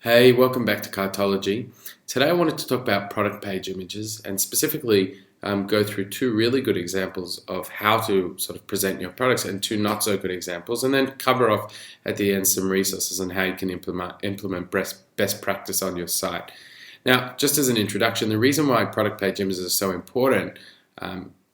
Hey, welcome back to Cartology. Today I wanted to talk about product page images and specifically go through two really good examples of how to sort of present your products and two not so good examples, and then cover off at the end some resources on how you can implement best practice on your site. Now, just as an introduction, the reason why product page images are so important,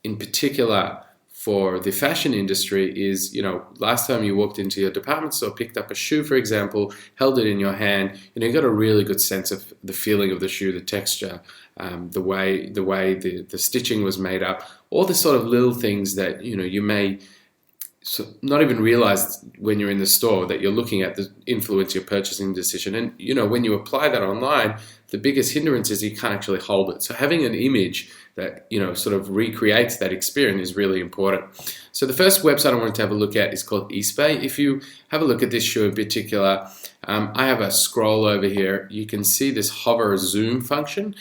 in particular for the fashion industry, is, last time you walked into your department store, picked up a shoe, for example, held it in your hand, you got a really good sense of the feeling of the shoe, the texture, the way the stitching was made up, all the sort of little things that you may not even realize when you're in the store that you're looking at that influence your purchasing decision. And when you apply that online, the biggest hindrance is you can't actually hold it. So having an image that sort of recreates that experience is really important. So the first website I wanted to have a look at is called eBay. If you have a look at this shoe in particular, I have a scroll over here. You can see this hover zoom function.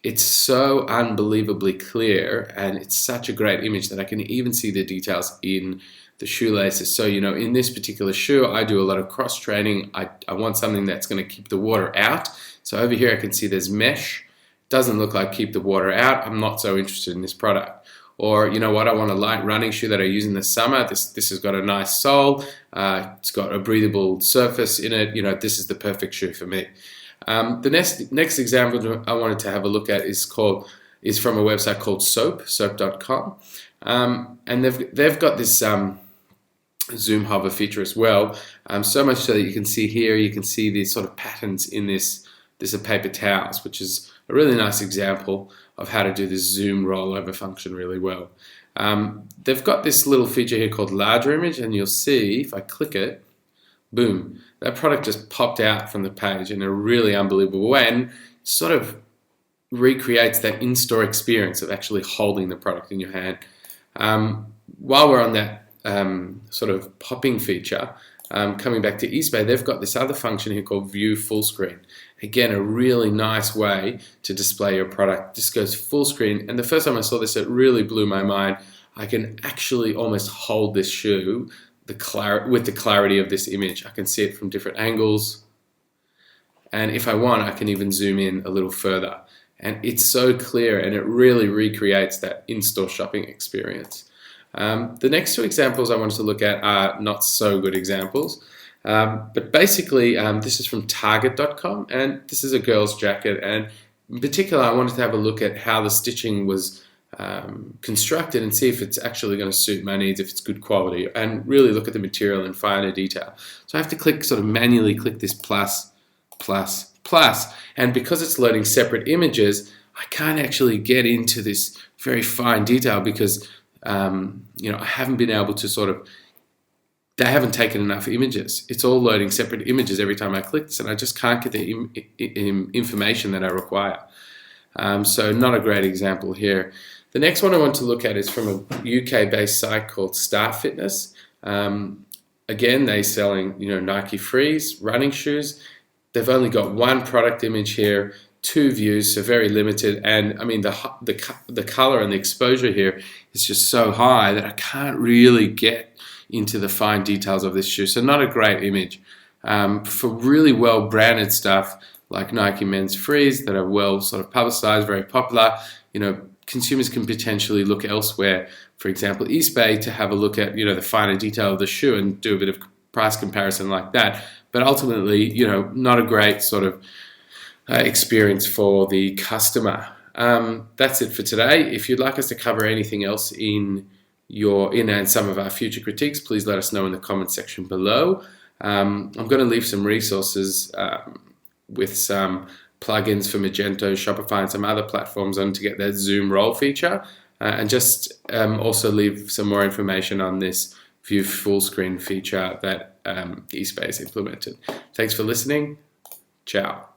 It's so unbelievably clear, and it's such a great image that I can even see the details in the shoelaces. So in this particular shoe, I do a lot of cross training. I want something that's going to keep the water out. So over here I can see there's mesh. Doesn't look like keep the water out. I'm not so interested in this product. Or I want a light running shoe that I use in the summer. This has got a nice sole. It's got a breathable surface in it. This is the perfect shoe for me. The next example I wanted to have a look at is from a website called soap.com, and they've got this zoom hover feature as well. So much so that you can see here, you can see these sort of patterns in this are paper towels, which is a really nice example of how to do this zoom rollover function really well. They've got this little feature here called larger image, and you'll see if I click it, boom, that product just popped out from the page in a really unbelievable way and sort of recreates that in-store experience of actually holding the product in your hand. While we're on that sort of popping feature, coming back to eBay, they've got this other function here called View Full Screen. Again, a really nice way to display your product. This goes full screen, and the first time I saw this, it really blew my mind. I can actually almost hold this shoe with the clarity of this image. I can see it from different angles, and if I want, I can even zoom in a little further. And it's so clear, and it really recreates that in-store shopping experience. The next two examples I wanted to look at are not so good examples. But basically, this is from Target.com, and this is a girl's jacket. And in particular, I wanted to have a look at how the stitching was constructed and see if it's actually going to suit my needs, if it's good quality, and really look at the material in finer detail. So I have to manually click this plus, and because it's loading separate images, I can't actually get into this very fine detail because I haven't been able to they haven't taken enough images. It's all loading separate images every time I click this, and I just can't get the information that I require. So not a great example here. The next one I want to look at is from a UK-based site called Start Fitness. Again, they're selling Nike Frees running shoes. They've only got one product image here, 2 views, so very limited. And I mean the color and the exposure here is just so high that I can't really get into the fine details of this shoe. So not a great image. For really well branded stuff like Nike Men's Frees that are well sort of publicized, very popular, consumers can potentially look elsewhere, for example eBay, to have a look at the finer detail of the shoe and do a bit of price comparison like that. But ultimately, not a great sort of experience for the customer. That's it for today. If you'd like us to cover anything else in some of our future critiques, please let us know in the comment section below. I'm going to leave some resources with some plugins for Magento, Shopify, and some other platforms on to get that zoom roll feature, and just also leave some more information on this view full screen feature that eBay has implemented. Thanks for listening. Ciao.